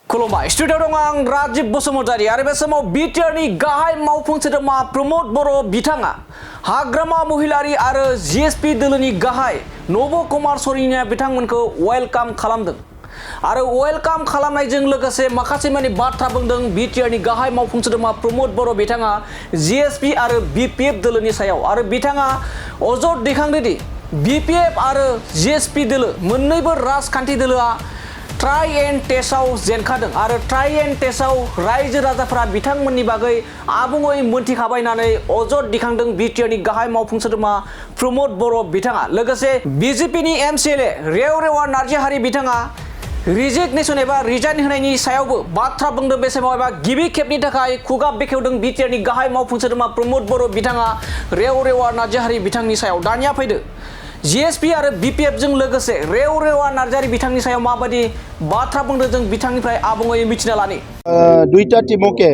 खुलुमबाय स्टुडिअ दं आं राजिब बसुमतारी आरो बे समाव बिटिआरनि गाहाय मावफुं सोद्रोमा प्रमद बर' बिथाङा हाग्रामा महिलारि आरो जिएसपि दोलोनि गाहाय नब कुमार सरिनिया बिथांमोनखौ वेलकाम खालामदों आरो वेलकाम खालामनायजों लोगोसे माखासे माने बाथ्रा बुंदों बिटिआरनि गाहाय मावफुं सोद्रोमा प्रमद बर' बिथाङा जिएसपि आरो बिपिएफ दोलोनि सायाव आरो बिथाङा अजद दैखांदों दि बिपिएफ आरो जिएसपि दोलो मोन्नैबो राजखान्थि दोलोआ ट्राई एंड टेस्टआव जेनखादों आरो ट्राई एंड टेस्टआव रायजो राजाफोरा बिथांमोननि बागै आबुङै मोनथिखाबाय होननानै अजद दिखांदों बिटिआरनि गाहाय मावफुं सोद्रोमा प्रमद बर' बिथाङा लोगोसे बिजेपिनि एमसिएलए रेवरेवा नार्जारी बिथाङा रिजिगनेशन एबा रिजाइन होनायनि सायावबो बाथ्रा बुंदों बे समाव एबा गिबि खेबनि थाखाय खुगा बेखेवदों बिटिआरनि गाहाय मावफुं सोद्रोमा प्रमद बर' बिथाङा रेवरेवा नार्जारी बिथांनि सायाव दानिया फैदो जिएसपि आरो बिपिएफ जों लोगोसे रेवरेवा नार्जारी बिथांनि सायाव माबायदि बाथ्रा बुंदों जों बिथांनिफ्राय आबुङै मिथिना लानि दुईटा टीमके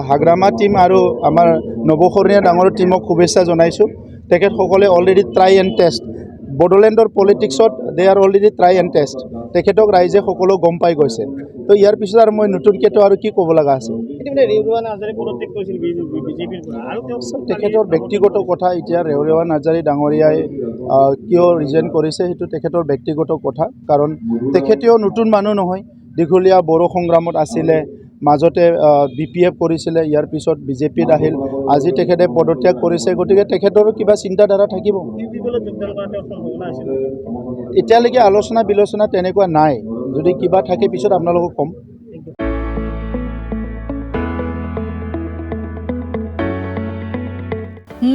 हाग्रामा टीम और आमार नबखरनिया डाঙर टीमक शुभेच्छा जनाइছোঁ तेखेतসকলে अलरेडी ट्राई एंड टेस्ट बडोलेंडर पलिटिक्सत they are already try and test तेखेतक राइजे सकलो गम पाई गइছে तो यार पिছত आरो মই नतुनके तो आरो की कब लगা আছে तेखेतर व्यक्तिगत कथा इतिया रेवरेवा नार्जारी डाঙरियाय किय रिजाइन करिছে हेतु तेखेतर व्यक्तिगत कथा कारण तेखेतेও नतुन मानु নহয় दीघलिया बड़ो संग्रामत आसिले মাজতে বিপিএফ কৰিছিলে ইয়াৰ পিছত বিজেপিত আহিল আজি তেখেতে পদত্যাগ কৰিছে গতিকে তেখেতৰো কিবা চিন্তাধাৰা থাকিব এতিয়ালৈকে আলোচনা বিলোচনা তেনেকুৱা নাই যদি কিবা থাকে পিছত আপোনালোকক কম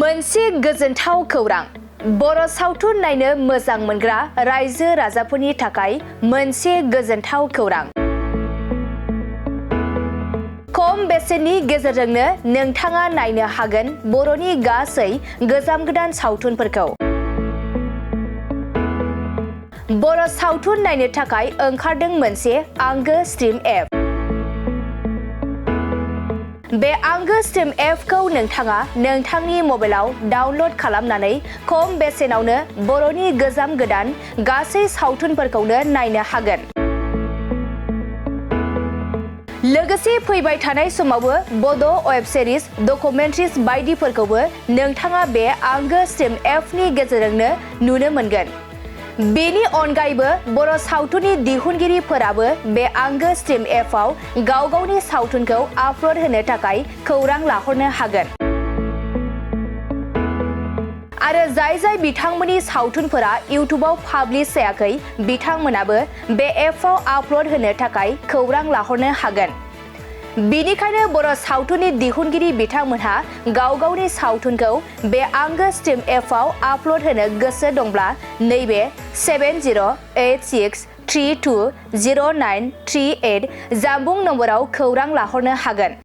मोनसे गोजोनथाव खौरां बर' सावथुन नायनो मोजां मोनग्रा रायजो राजाफोरनि थाखाय मोनसे गोजोनथाव खौरां खम बेसेननि गेजेरजोंनो नोंथाङा नायनो हागोन बर'नि गासै गोजाम गोदान सावथुनफोरखौ बर' सावथुन नायनो थाखाय ओंखारदों मोनसे आंगो स्ट्रीम एप बे आंगो स्ट्रीम एपखौ नोंथाङा नोंथांनि मबाइलाव डाउनलड खालामनानै खम बेसेनावनो बर'नि गोजाम गोदान गासै सावथुनफोरखौनो नायनो हागोन लोगोसे फैबाय थानाय समावबो बड' वेब सिरिज डकुमेन्ट्रिज बायदिफोरखौबो नोंथाङा बे आंगो स्ट्रीम एपनि गेजेरजोंनो नुनो मोनगोन बेनि अनगायैबो बर' सावथुननि दिहुनगिरिफोराबो बे आंगो स्ट्रीम एपआव गाव गावनि सावथुनखौ आपल'ड होनो थाखाय खौरां लाहरनो हागोन आरो जाय बिथांमोननि सावथुनफोरा इउट्युबाव पाब्लिश जायाखै बिथांमोनाबो बे एपआव आपल'ड होनो थाखाय खौरां लाहरनो हागोन बिनिखायनो बर' सावथुननि दिहुनगिरि बिथांमोनहा गाव गावनि सावथुनखौ बे आंगो स्ट्रीम एपआव आपल'ड होनो गोसो दंब्ला नैबे 7086320938 जानबुं नम्बराव खौरां लाहरनो हागोन